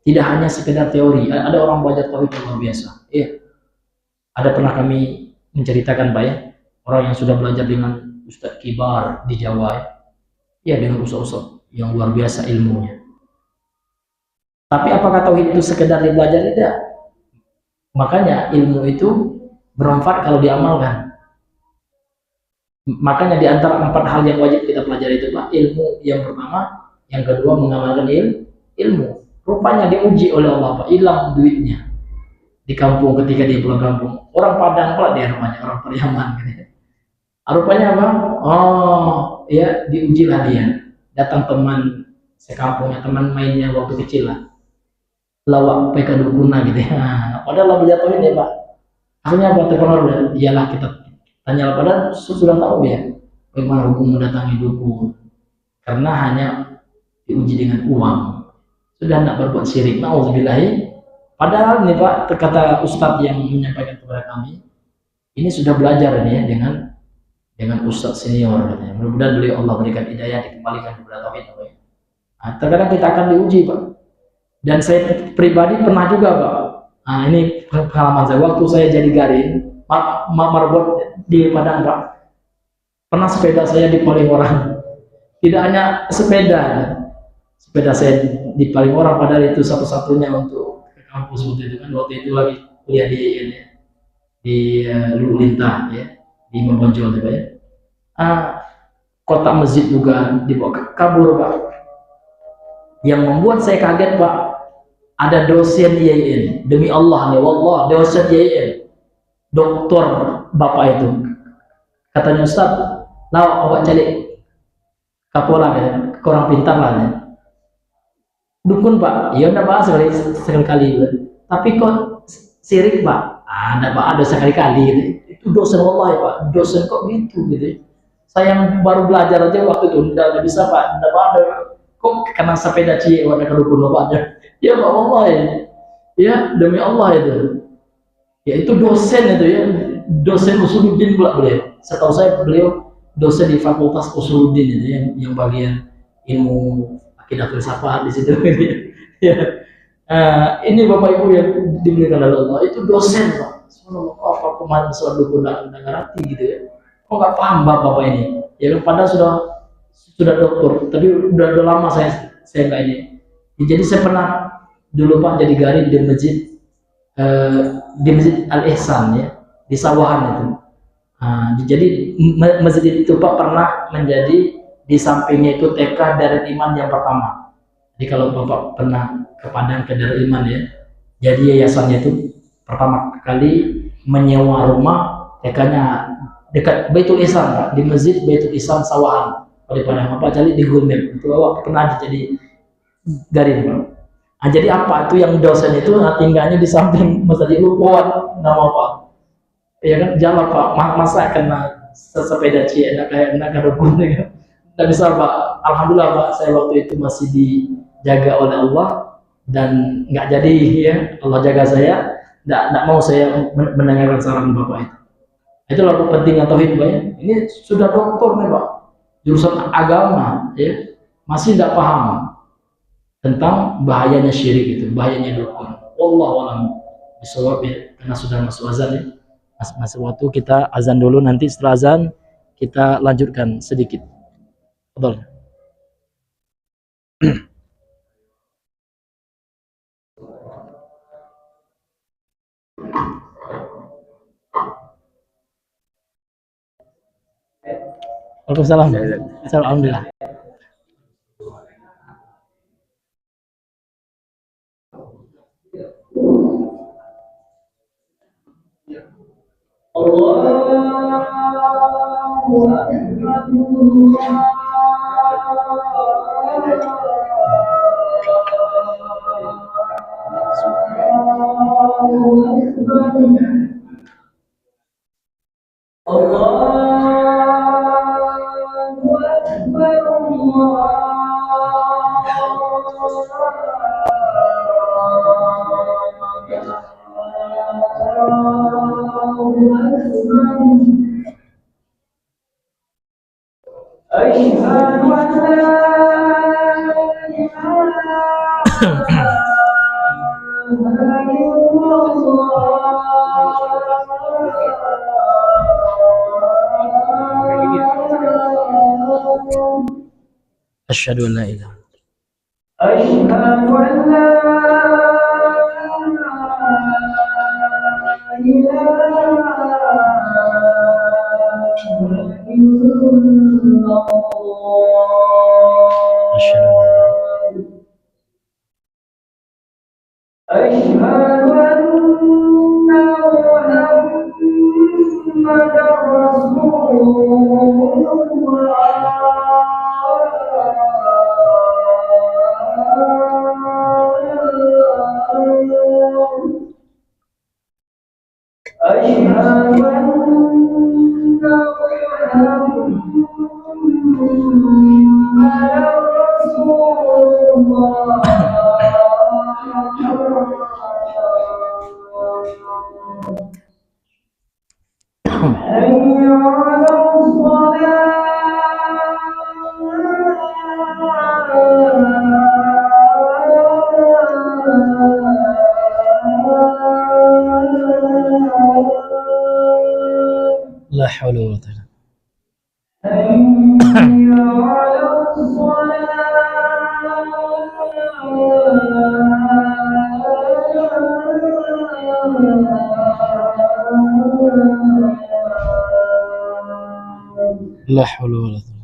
tidak hanya sekedar teori. Ada orang belajar tauhid yang luar biasa. Iya. Ada pernah kami menceritakan Pak ya, orang yang sudah belajar dengan Ustadz Kibar di Jawa ya. Ya dengan ustaz-ustaz yang luar biasa ilmunya. Tapi apakah tauhid itu sekedar dipelajari? Tidak. Makanya ilmu itu bermanfaat kalau diamalkan. Makanya di antara 4 hal yang wajib kita pelajari itu Pak, ilmu yang pertama, yang kedua mengamalkan ilmu. Rupanya diuji oleh Allah Pak, hilang duitnya di kampung ketika dia pulang kampung. Orang Padang pula dia namanya, orang Pariaman gitu. Rupanya apa? Oh, ya diujilah dia. Datang teman sekampungnya, teman mainnya waktu kecil lah. Lawak PK dukuna gitu ya. Padahal lagi jatuhin ya Pak. Akhirnya apa terpengaruh? Iyalah kita tanya padahal sudah tahu ya bagaimana hukum mendatangi dukun. Karena hanya diuji dengan uang. Sudah tidak berbuat syirik. Nauzubillahi. Padahal nih Pak, kata Ustadz yang menyampaikan kepada kami, ini sudah belajar ini ya dengan Ustadz senior. Mudah-mudahan beliau Allah berikan hidayah, dikembalikan kepada tauhid. Nah, terkadang kita akan diuji Pak. Dan saya pribadi pernah juga Pak. Nah, ini pengalaman saya waktu saya jadi garin, marbot di Padang Pak. Pernah sepeda saya dipaling orang. Tidak hanya sepeda saya dipaling orang, padahal itu satu-satunya untuk ke kampus waktu itu kan. Waktu itu lagi kuliah di Lulu Lintah ya, di Membonjol gitu ya. Kotak masjid juga dibawa kabur Pak. Yang membuat saya kaget Pak, ada dosen IAIN, demi Allah nih, wallah dosen IAIN, doktor bapak itu, katanya Ustaz, lah awak cari kapola ya, kurang pintar lah ya. Dukun Pak, ya udah Pak sekali-kali, tapi kok sirik Pak, ada Pak ada sekali-kali gitu. Itu dosen Allah ya Pak, dosen kok gitu gitu. Saya yang baru belajar aja waktu itu udah bisa Pak, udah ada kok kena sepeda cie warna kedukun bapaknya. Ya Pak Allah ya demi Allah itu. Ya itu dosen itu ya, dosen usuluddin pula beliau. Setahu saya beliau dosen di Fakultas Usuluddin itu yang bagian ilmu akidah filsafat di situ. Ya. Ini Bapak Ibu yang diberikan oleh Allah itu dosen Pak. Subhanallah, apa pemahaman soal dukun enggak ngerti gitu ya. Kok nggak paham Bapak ini? Ya padahal sudah doktor, tapi udah lama saya nggak ini. Ya, jadi saya pernah dulu Pak jadi garing di masjid Al Ihsan ya, di Sawahan itu. Jadi masjid itu Pak pernah menjadi di sampingnya itu TK Darul Iman yang pertama. Jadi kalau Bapak pernah ke Padang ke Darul Iman ya, jadi yayasannya itu pertama kali menyewa rumah TK-nya dekat Baitul Ihsan Pak, di masjid Baitul Ihsan Sawahan. Di Padang Bapak jadi di Google Map itu Bapak pernah jadi garing Pak. Jadi apa itu yang dosen itu tinggalnya di samping masjid lupa nama Pak. Ya kan jalan Pak, masa kena sepeda cie kayak rukun ya. Tidak bisa Pak. Alhamdulillah Pak, saya waktu itu masih dijaga oleh Allah dan nggak jadi ya, Allah jaga saya. Nggak mau saya mendengarkan saran Bapak itu. Itulah pentingnya tauhid Pak ya. Ini sudah doktor nih Pak, jurusan agama ya, masih tidak paham tentang bahayanya syirik itu, bahayanya dukun. Wallahu a'lam bishawab ya, karena sudah masuk azan ya. Masih waktu kita azan dulu, nanti setelah azan kita lanjutkan sedikit. Betul. Waalaikumsalam. Alhamdulillah. Asyhadu an la ilaha La haula wala quwwata. La haula wala quwwata.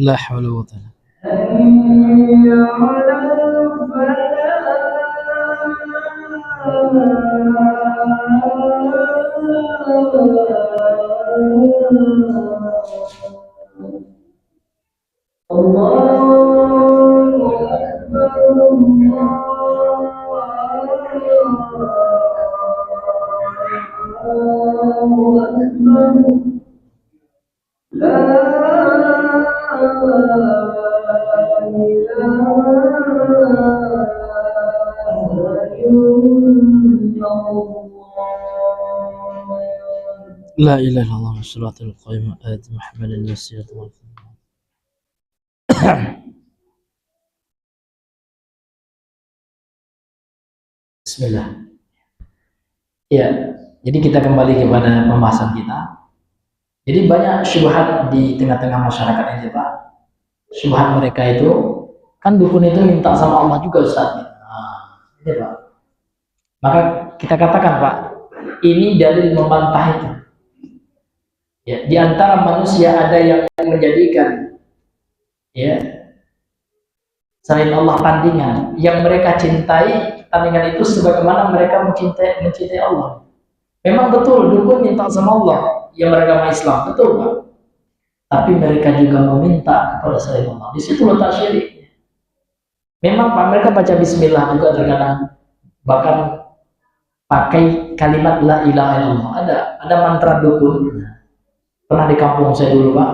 La haula wala quwwata. La ilaha illallah Shiratal Qayyim Ayat Muhammad al-Nasir. Bismillah. Ya, jadi kita kembali kepada pembahasan kita. Jadi banyak syubhat di tengah-tengah masyarakat ini, Pak. Syubhat mereka itu, kan dukun itu minta sama Allah juga, Ustaz. Nah, ini Pak. Maka kita katakan, Pak, ini dalil membantah itu. Ya, di antara manusia ada yang menjadikan ya selain Allah tandingan yang mereka cintai, tandingan itu sebagaimana mereka mencintai Allah. Memang betul dukun minta sama Allah yang beragama Islam, betul Pak. Tapi mereka juga meminta kepada selain Allah. Di situ letak syirik. Memang Pak, mereka baca bismillah juga terkadang, bahkan pakai kalimat la ilaha illallah. Ada mantra dukun. Pernah di kampung saya dulu Pak,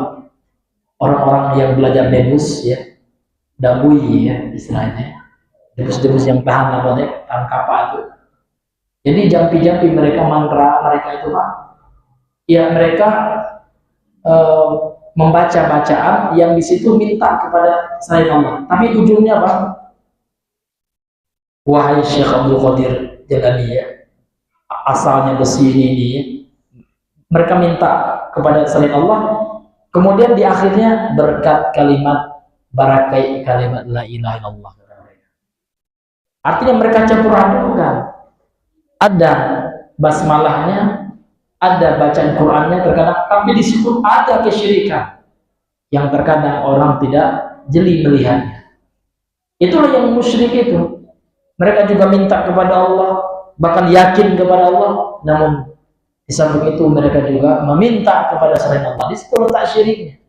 orang-orang yang belajar debus ya, dabui ya istilahnya, debus-debus yang tahan apa deh, tahan kapal itu. Jadi jampi-jampi mereka mantra mereka itu Pak, ya mereka membaca bacaan yang di situ minta kepada selain Allah. Tapi ujungnya Pak, wahai Syekh Abdul Qadir Jalani ya, asalnya besi ini ya, mereka minta kepada selain Allah, kemudian di akhirnya berkat kalimat barakai kalimat la ilaha illallah. Artinya mereka campur adukan. Ada basmalahnya, ada bacaan Qur'annya terkadang, tapi di situ ada kesyirikan yang terkadang orang tidak jeli melihatnya. Itulah yang musyrik itu. Mereka juga minta kepada Allah, bahkan yakin kepada Allah, namun di samping itu mereka juga meminta kepada selain Allah. Di situ letak syiriknya.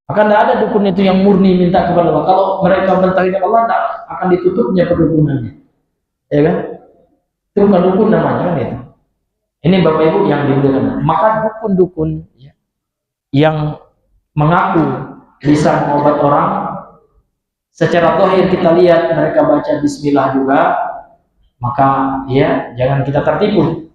Maka tidak ada dukun itu yang murni minta kepada Allah. Kalau mereka mentauhidkan Allah, tidak akan ditutupnya kedukunannya. Ya kan? Itu bukan dukun namanya kan itu. Ini Bapak Ibu yang dimuliakan. Maka dukun-dukun ya, yang mengaku bisa mengobat orang, secara zahir kita lihat mereka baca bismillah juga, maka ya jangan kita tertipu.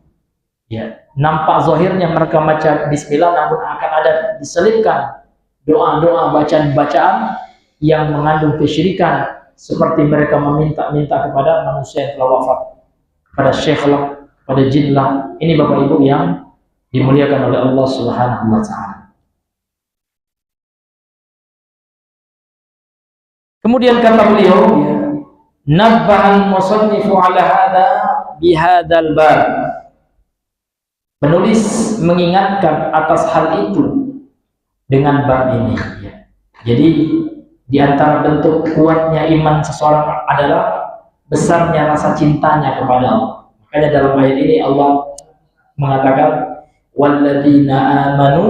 Ya, nampak zahirnya mereka baca bismillah, namun akan ada diselipkan doa-doa, bacaan-bacaan yang mengandung kesyirikan, seperti mereka meminta-minta kepada manusia yang telah wafat, kepada syekh lah, kepada jin lah. Ini Bapak Ibu yang dimuliakan oleh Allah Subhanahu wa taala. Kemudian kata beliau, ya, nabbahal musannifu ala hada bihadzal bab. Penulis mengingatkan atas hal itu dengan bab ini. Ya. Jadi di antara bentuk kuatnya iman seseorang adalah besarnya rasa cintanya kepada Allah. Makanya dalam ayat ini Allah mengatakan walladzina amanu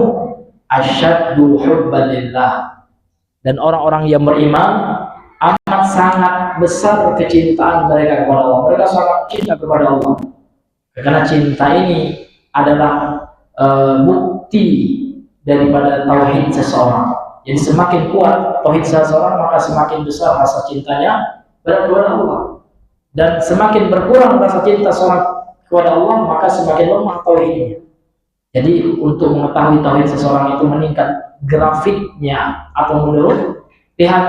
asyaddu hubban lillah. Dan orang-orang yang beriman amat sangat besar kecintaan mereka kepada Allah. Mereka sangat cinta kepada Allah. Karena cinta ini adalah bukti daripada tauhid seseorang. Jadi semakin kuat tauhid seseorang, maka semakin besar rasa cintanya kepada Allah. Dan semakin berkurang rasa cinta seorang kepada Allah, maka semakin lemah tauhidnya. Jadi untuk mengetahui tauhid seseorang itu meningkat grafiknya atau menurun, lihat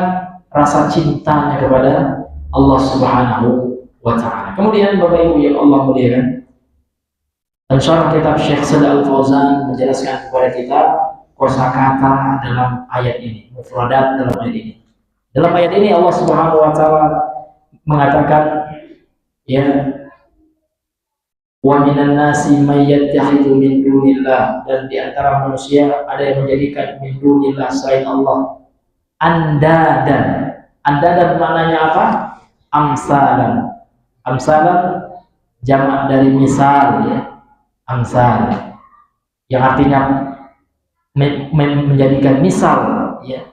rasa cintanya kepada Allah Subhanahu wa taala. Kemudian Bapak Ibu yang Allah muliakan, dan syarah kitab Syekh Shalih Al Fauzan menjelaskan kepada kita kosakata dalam ayat ini, mufradat dalam ayat ini. Dalam ayat ini Allah Subhanahu wa taala mengatakan, ya, wa minan nasi may yattakhidhu min dunillah, dan di antara manusia ada yang menjadikan min dunillah selain Allah andadan. Andadan maknanya apa? Amsalan. Amsalan jamak dari misal, ya. Amsal yang artinya menjadikan misal, ya,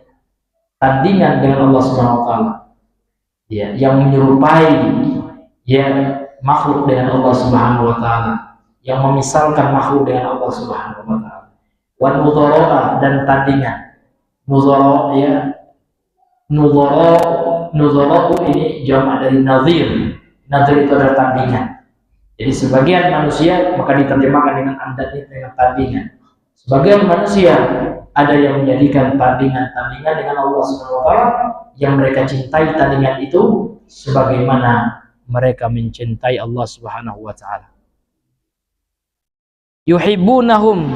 tandingan dengan Allah Subhanahu wa taala, ya, yang menyerupai, ya, makhluk dengan Allah Subhanahu wa taala, yang memisalkan makhluk dengan Allah Subhanahu wa taala. Wa nudhara, dan tandingan. Nudhara, ya, nudhara ini jamak dari nazir. Nazir itu adalah tandingan. Jadi sebagian manusia maka diterjemahkan dengan andad, dengan tandingan. Sebagian manusia ada yang menjadikan tandingan-tandingan dengan Allah Subhanahu wa taala, yang mereka cintai tandingan itu sebagaimana mereka mencintai Allah Subhanahu wa taala. Yuhibbunahum,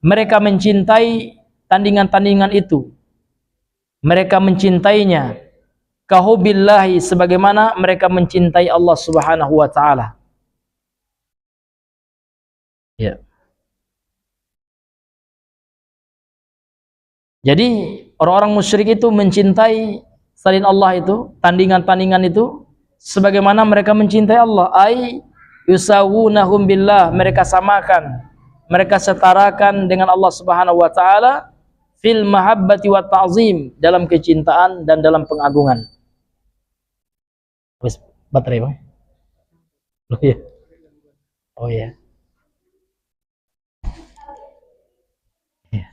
mereka mencintai tandingan-tandingan itu. Mereka mencintainya kahubillahi, sebagaimana mereka mencintai Allah Subhanahu wa taala. Ya. Jadi orang-orang musyrik itu mencintai selain Allah itu, tandingan-tandingan itu, sebagaimana mereka mencintai Allah. Ai yusawunahum billah, mereka samakan, mereka setarakan dengan Allah Subhanahu wa taala fil mahabbati wa ta'zim, dalam kecintaan dan dalam pengagungan. Wis baterai, Bang. Oh iya. Oh iya. Iya.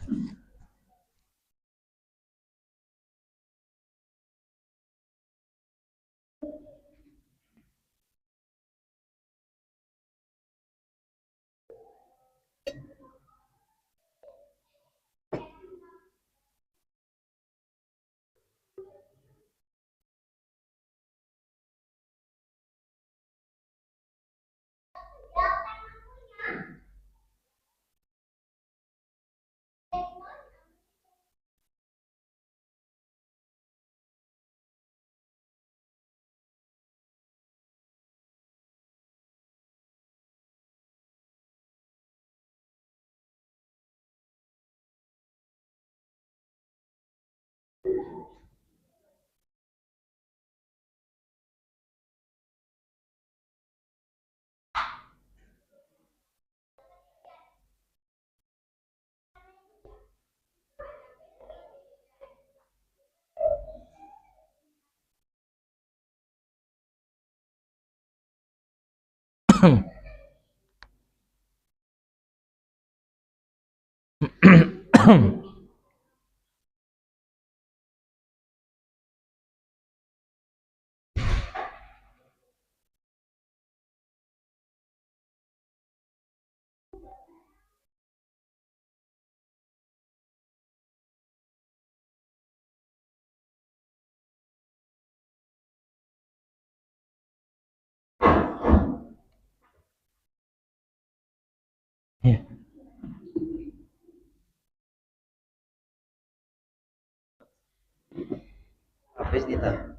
Habis kita.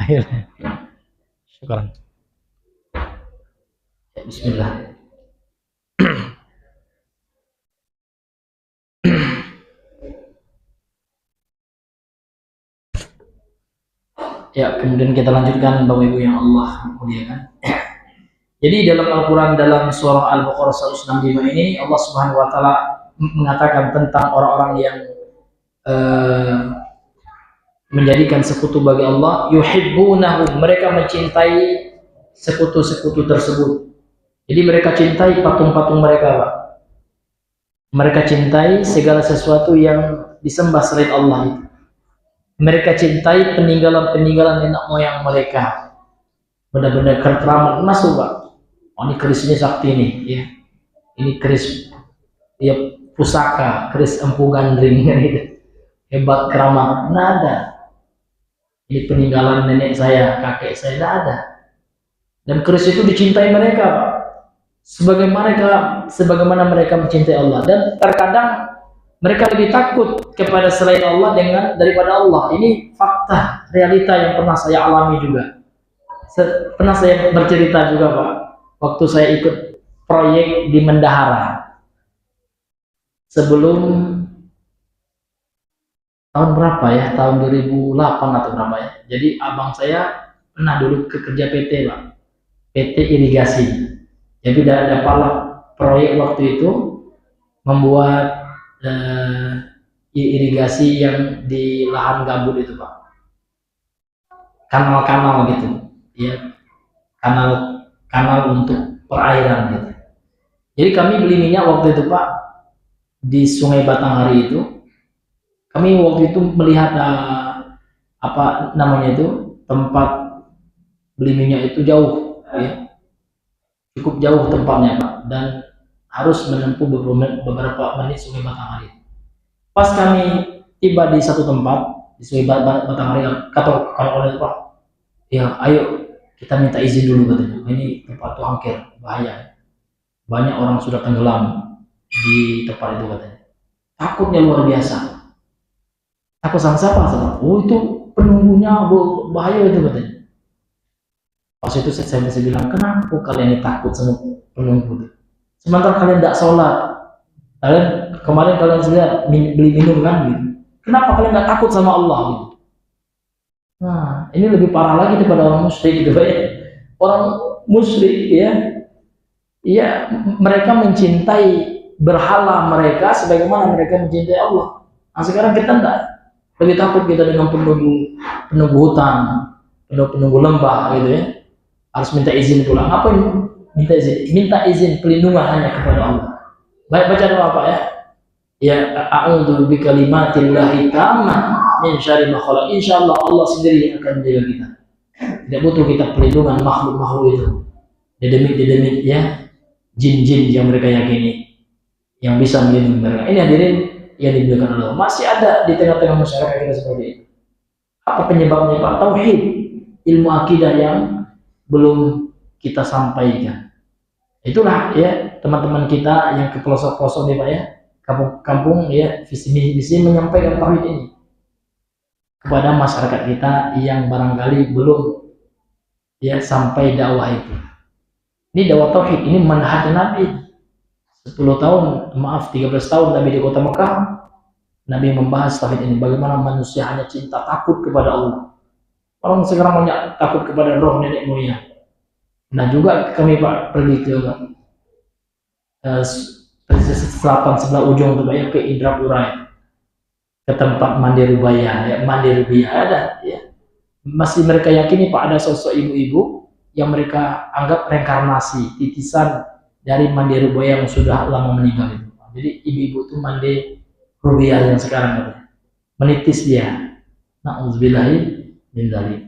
Akhirnya. Syukuran. Ya, bismillah. Ya, kemudian kita lanjutkan Bapak Ibu yang Allah muliakan. Jadi dalam Al-Quran dalam surah Al-Baqarah 165 ini Allah Subhanahu wa taala mengatakan tentang orang-orang yang menjadikan sekutu bagi Allah, yuhibbunahum, mereka mencintai sekutu-sekutu tersebut. Jadi mereka cintai patung-patung mereka, Pak. Mereka cintai segala sesuatu yang disembah selain Allah itu. Mereka cintai peninggalan-peninggalan nenek moyang mereka. Benar-benar keramat masuk, Pak. Oh, ini kerisnya sakti nih, ya. Ini keris ya pusaka, keris empu gandring gitu. Hebat keramat. Nah, ada. Ini peninggalan nenek saya, kakek saya, tidak ada. Dan keris itu dicintai mereka, Pak. Sebagaimana mereka mencintai Allah. Dan terkadang mereka lebih takut kepada selain Allah daripada Allah. Ini fakta, realita yang pernah saya alami juga. Pernah saya bercerita juga, Pak. Waktu saya ikut proyek di Mendahara. Sebelum tahun berapa ya? Tahun 2008 atau berapa ya? Jadi abang saya pernah dulu kerja PT, Pak. PT irigasi. Jadi dapatlah proyek waktu itu membuat irigasi yang di lahan gambut itu, Pak. Kanal-kanal gitu, ya. Kanal untuk perairan gitu. Jadi kami beli minyak waktu itu, Pak, di Sungai Batanghari itu. Kami waktu itu melihat apa namanya itu, tempat beli minyak itu jauh, ya. Cukup jauh tempatnya, Pak, dan harus menempuh beberapa menit Sungai Batanghari. Pas kami tiba di satu tempat di Sungai Batanghari, kata oleh Pak, ya ayo kita minta izin dulu, katanya. Ini tempat itu angker, bahaya. Banyak orang sudah tenggelam di tempat itu, katanya. Takutnya luar biasa. Takut sama siapa? Oh, itu penunggunya bahaya itu, katanya. Pas itu saya bilang, kenapa kalian ini takut sama penunggu itu? Sementara kalian tidak sholat, kemarin kalian lihat beli minum kan gitu. Kenapa kalian nggak takut sama Allah gitu? Nah, ini lebih parah lagi daripada orang musyrik gitu, ya. Orang musyrik, ya mereka mencintai berhala mereka sebagaimana mereka mencintai Allah. Nah, sekarang kita enggak, lebih takut kita dengan penunggu hutan, penunggu lembah gitu, ya. Harus minta izin pula. Apa ini? Minta izin pelindungan hanya kepada Allah. Baik, baca doa, Pak, ya. Ya, a'udzu bikalimatillahi tammah min syarri ma khalaq. Insyaallah Allah sendiri yang akan menjaga kita. Tidak butuh kita perlindungan makhluk-makhluk itu. Dedemit, ya, jin-jin yang mereka yakini yang bisa melindungi mereka. Ini hadirin yang dimuliakan Allah. Masih ada di tengah-tengah masyarakat kita seperti itu. Apa penyebabnya, Pak? Tauhid, ilmu akidah yang belum kita sampaikan. Itulah, ya, teman-teman kita yang ke pelosok-pelosok nih, Pak, ya, kampung-kampung, ya, visi menyampaikan tauhid ini kepada masyarakat kita yang barangkali belum, ya, sampai dakwah itu. Ini dakwah tauhid, ini manhaj Nabi. 13 tahun Nabi di kota Mekah, Nabi membahas tauhid ini, bagaimana manusia hanya cinta takut kepada Allah. Orang sekarang banyak takut kepada roh nenek moyang. Nah, juga kami, Pak, pergi ke selatan sebelah ujung tuh, Pak, ke Indrapura, ke tempat Mandi Rubaya, ya, Mandi Rubaya ada, ya. Masih mereka yakini, Pak, ada sosok ibu-ibu yang mereka anggap reinkarnasi, titisan dari Mandi Rubaya yang sudah lama meninggal itu. Jadi ibu-ibu itu Mandi Rubaya yang sekarang menitis dia. Na'udzubillahi min dzalik.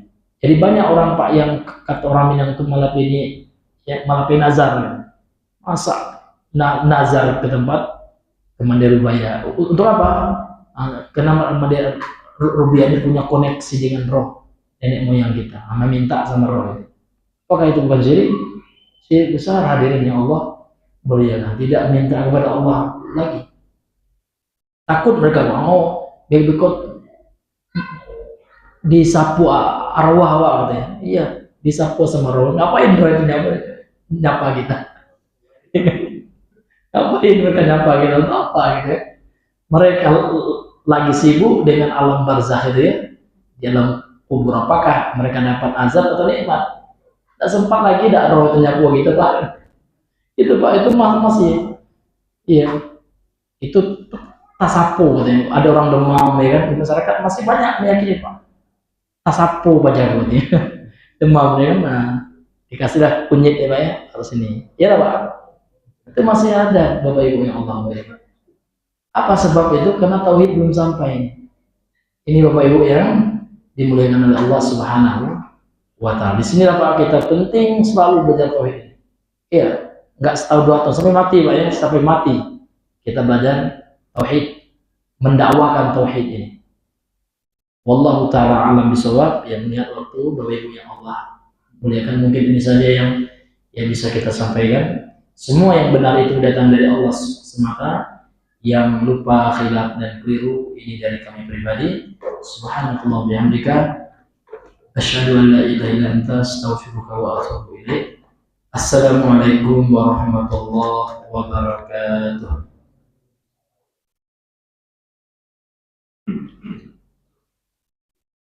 Jadi banyak orang, Pak, yang kata orang Minang itu malapini, ya, malapi nazar, ya. Masa nazar ke tempat Mandi Rubaya. Untuk apa? Karena Mandi Rubaya ini punya koneksi dengan roh nenek moyang kita. Minta sama roh itu. Apakah itu bukan syirik? Syirik besar, hadirin yang Allah muliakan. Tidak minta kepada Allah lagi. Takut mereka mau, because disapu arwah awak katanya. Iya, disapu sama arwah. Ngapain mereka nyapa kita? Ngapain mereka nyapa kita? Untuk apa gitu ya? Mereka lagi sibuk dengan alam barzakh itu ya. Di alam kubur, apakah mereka dapat azab atau nikmat? Tidak sempat lagi tidak roh itu nyapu gitu Pak. Itu Pak, itu masih iya, itu tasapu katanya. Ada orang demam ya kan, di masyarakat masih banyak meyakini Pak. Tasapu baca gitu ya. Demam ya kan, nah, dikasihlah kunyit ya Pak ya, harus ini. Ya Pak, itu masih ada Bapak Ibu yang Allah muliakan. Apa sebab itu? Karena tauhid belum sampai. Ini Bapak Ibu yang dimuliakan oleh Allah Subhanahu wa Ta'ala. Di sini Pak kita penting selalu belajar tauhid. Iya, nggak setahun 2 tahun sampai mati Pak ya, sampai mati kita belajar tauhid, mendakwakan tauhid ini. Wallahu ta'ala alam bisawab. Yang melihat waktu Bapak Ibu yang Allah muliakan, mungkin ini saja yang bisa kita sampaikan. Semua yang benar itu datang dari Allah semata. Yang lupa, khilaf dan keliru ini dari kami pribadi. Subhanakallah bihamdika asyhadu an la ilaha illa anta astaghfiruka wa atubu ilaik. Assalamualaikum warahmatullahi wabarakatuh.